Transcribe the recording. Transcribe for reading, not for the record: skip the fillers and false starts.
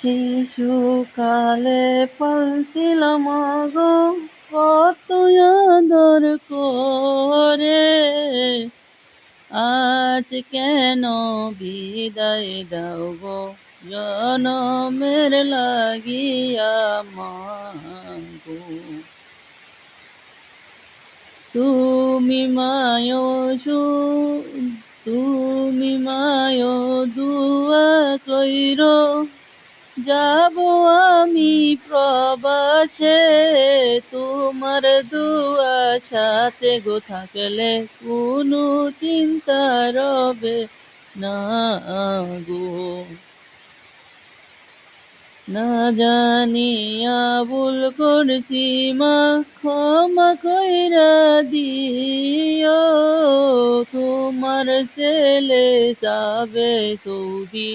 শিশুকালে পালছিলাম গো কত আদর করে, আজ কেন বিদায় দাও গো জনমের লাগিয়া মাগো। তুমি মায়ো তুমি মায়ো দুয়া কইরো, যাব আমি প্রবাসে, তোমার দুয়া সাথে গো থাকলে কোনো চিন্তা রবে না গো। না জানিয়া ভুল করছি মা, ক্ষমা কইরা দিও, তোমার ছেলে যাবে সৌদি,